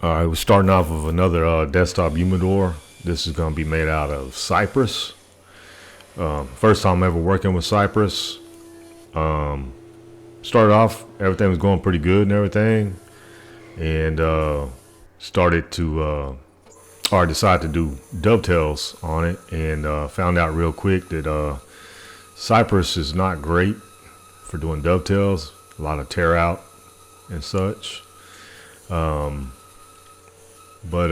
We're starting off with another desktop humidor. This is going to be made out of cypress. First time ever working with cypress. Started off, everything was going pretty good and everything, and started to or decided to do dovetails on it, and found out real quick that cypress is not great for doing dovetails. A lot of tear out and such. But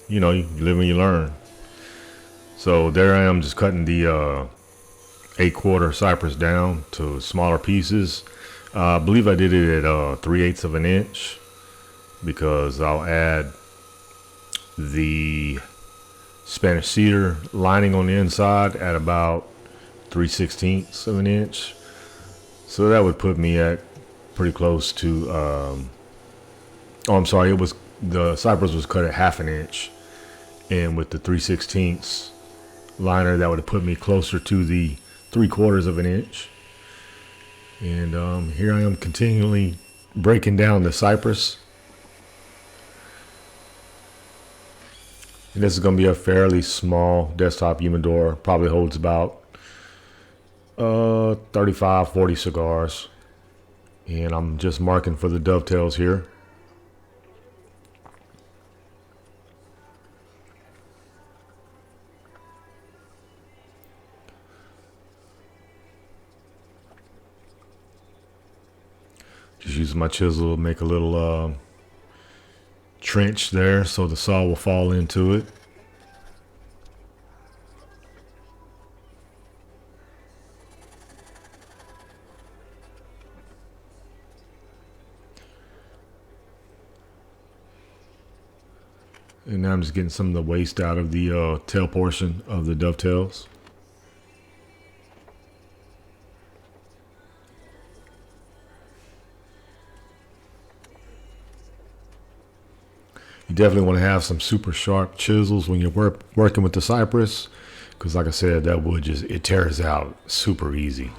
you know, you live and you learn. So there I am, just cutting the 8/4 cypress down to smaller pieces. I believe I did it at 3/8 of an inch, because I'll add the Spanish cedar lining on the inside at about 3/16 of an inch. So that would put me at pretty close to. Oh, I'm sorry. It was the cypress was cut at 1/2 an inch, and with the 3/16 liner, that would have put me closer to the 3/4 of an inch. And here I am continually breaking down the cypress. And this is going to be a fairly small desktop humidor. Probably holds about 35, 40 cigars. And I'm just marking for the dovetails here. Just using my chisel to make a little trench there so the saw will fall into it. And now I'm just getting some of the waste out of the tail portion of the dovetails. You definitely want to have some super sharp chisels when you're working with the cypress, because like I said, that wood it tears out super easy.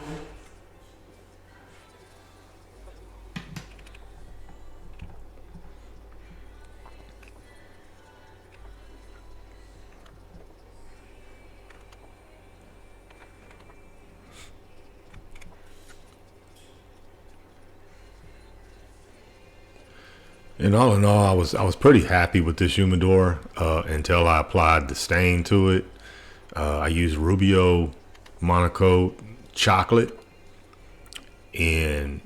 And all in all, I was pretty happy with this humidor until I applied the stain to it. I used Rubio Monocoat chocolate, and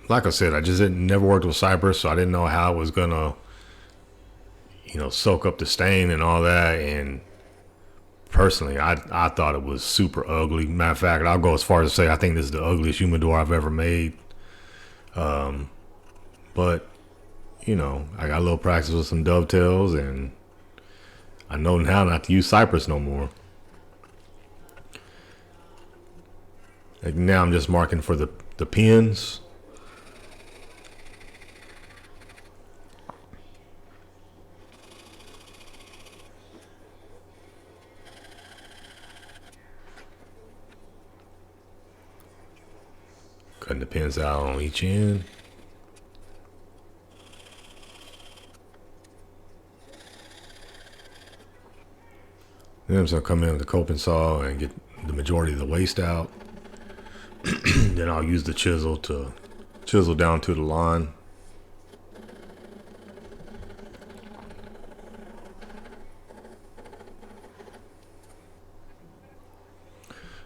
like I said, I just never worked with cypress, so I didn't know how it was gonna, soak up the stain and all that. And personally, I thought it was super ugly. Matter of fact, I'll go as far as to say I think this is the ugliest humidor I've ever made. But I got a little practice with some dovetails, and I know now not to use cypress no more. Like now I'm just marking for the pins. Cutting the pins out on each end. Then I'm just gonna come in with the coping saw and get the majority of the waste out. Then I'll use the chisel to chisel down to the line.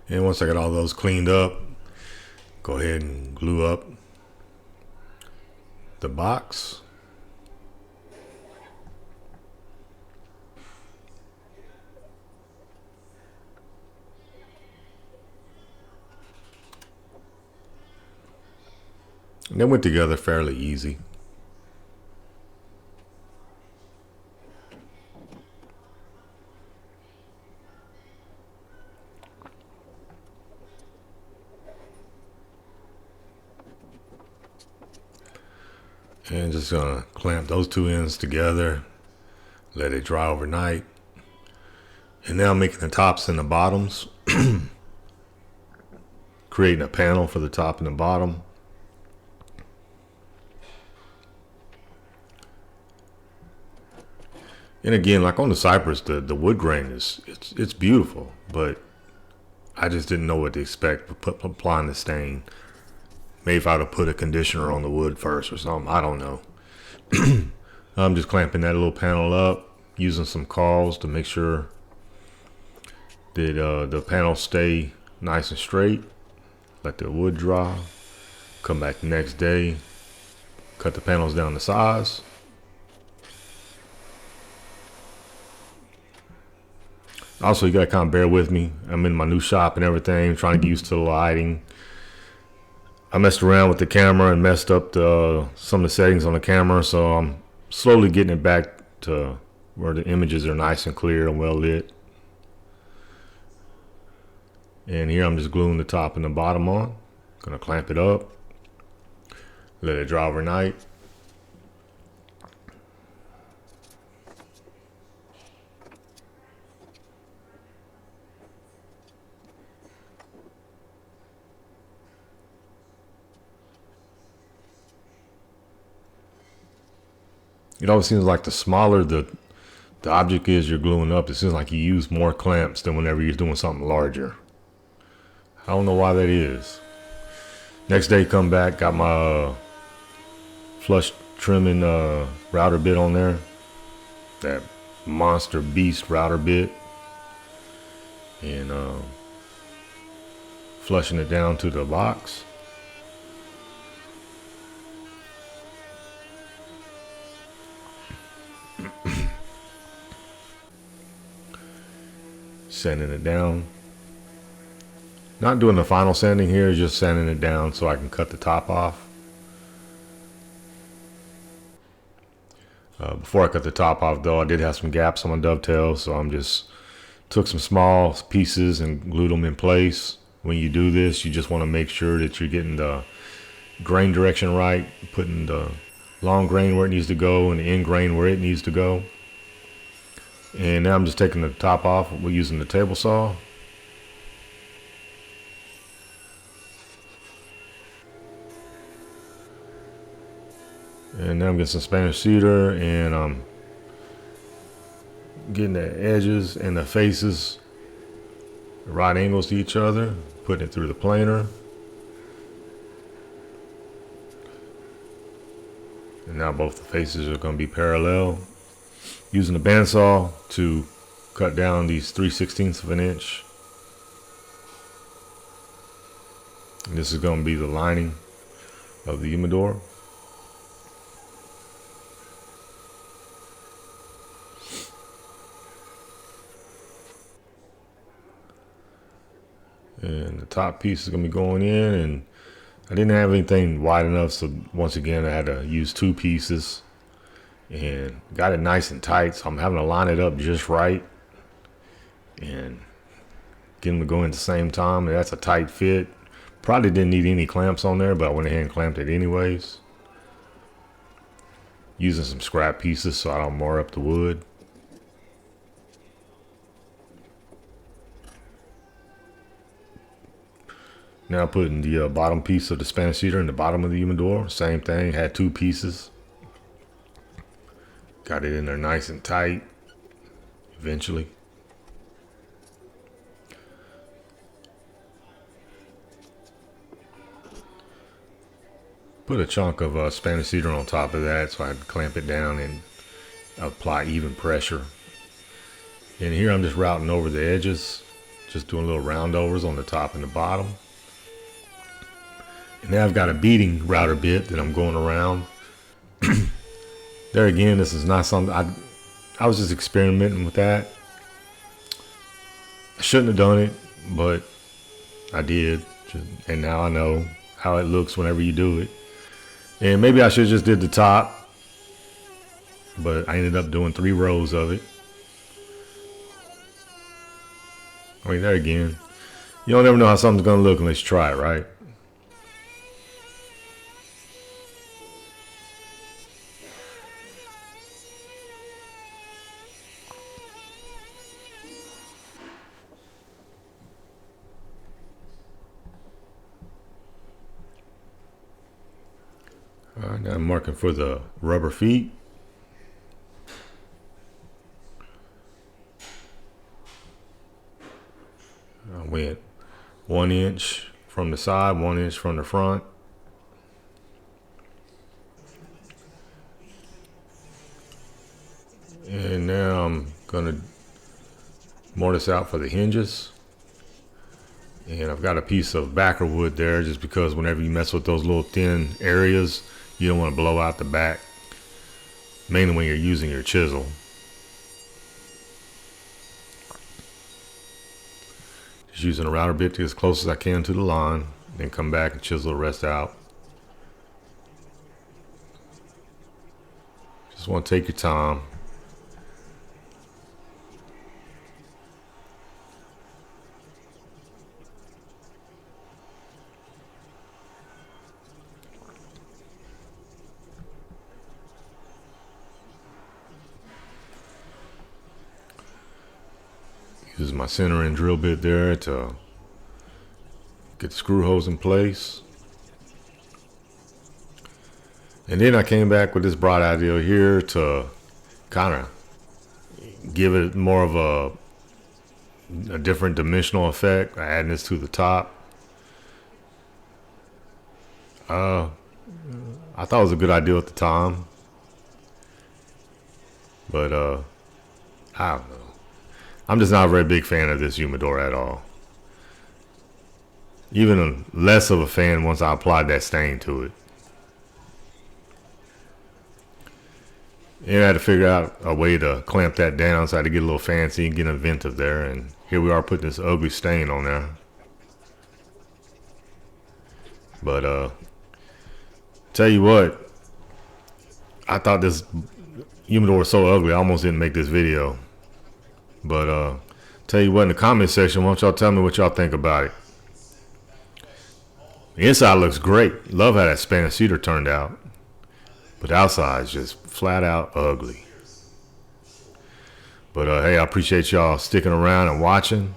And once I got all those cleaned up, go ahead and glue up the box. And they went together fairly easy. And just gonna clamp those two ends together, let it dry overnight. And now I'm making the tops and the bottoms, creating a panel for the top and the bottom. And again, like on the cypress, the wood grain is it's beautiful, but I just didn't know what to expect with applying the stain. Maybe if I'd have put a conditioner on the wood first or something, I don't know. I'm just clamping that little panel up, using some cawls to make sure that the panels stay nice and straight. Let the wood dry. Come back the next day, cut the panels down to size. Also, you gotta kind of bear with me. I'm in my new shop and everything, trying to get used to the lighting. I messed around with the camera and messed up some of the settings on the camera, so I'm slowly getting it back to where the images are nice and clear and well lit. And here I'm just gluing the top and the bottom on. Gonna clamp it up, let it dry overnight. It always seems like the smaller the object is you're gluing up, it seems like you use more clamps than whenever you're doing something larger. I don't know why that is. Next day, come back, got my flush trimming router bit on there. That monster beast router bit. And flushing it down to the box. Sanding it down. Not doing the final sanding here, just sanding it down so I can cut the top off. Before I cut the top off though, I did have some gaps on my dovetail, so I'm just took some small pieces and glued them in place. When you do this, you just want to make sure that you're getting the grain direction right, putting the long grain where it needs to go and the end grain where it needs to go. And now I'm just taking the top off. We're using the table saw. And now I'm getting some Spanish cedar and I'm getting the edges and the faces at right angles to each other, putting it through the planer. And now both the faces are going to be parallel. Using the bandsaw to cut down these 3/16 of an inch. And this is going to be the lining of the humidor. And the top piece is going to be going in, and I didn't have anything wide enough, so once again I had to use 2 pieces and got it nice and tight, so I'm having to line it up just right and get them to go in at the same time. And that's a tight fit. Probably didn't need any clamps on there, but I went ahead and clamped it anyways, using some scrap pieces so I don't mar up the wood. Now putting the bottom piece of the Spanish cedar in the bottom of the humidor. Same thing, had 2 pieces. Got it in there nice and tight, eventually. Put a chunk of Spanish cedar on top of that so I can clamp it down and apply even pressure. And here I'm just routing over the edges, just doing little roundovers on the top and the bottom. And now I've got a beading router bit that I'm going around. There again, this is not something I was just experimenting with that. I shouldn't have done it, but I did. And now I know how it looks whenever you do it. And maybe I should have just did the top, but I ended up doing 3 rows of it. I mean, there again, you don't ever know how something's gonna look unless you try it, right? All right, now I'm marking for the rubber feet. went 1 inch from the side, 1 inch from the front. And now I'm gonna mortise out for the hinges. And I've got a piece of backer wood there just because whenever you mess with those little thin areas, you don't want to blow out the back, mainly when you're using your chisel. Just using a router bit to get as close as I can to the line, then come back and chisel the rest out. Just want to take your time. Use my centering drill bit there to get the screw holes in place. And then I came back with this bright idea here to kind of give it more of a different dimensional effect, adding this to the top. I thought it was a good idea at the time, but I don't know. I'm just not a very big fan of this humidor at all. Even less of a fan once I applied that stain to it. And I had to figure out a way to clamp that down, so I had to get a little fancy and get inventive there. And here we are putting this ugly stain on there. But tell you what, I thought this humidor was so ugly I almost didn't make this video. But tell you what, in the comment section, why don't y'all tell me what y'all think about it. The inside looks great. Love how that Spanish cedar turned out. But the outside is just flat out ugly. But hey, I appreciate y'all sticking around and watching.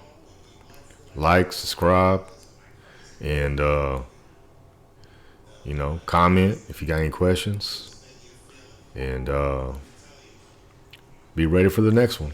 Like, subscribe, and you know, comment if you got any questions. And be ready for the next one.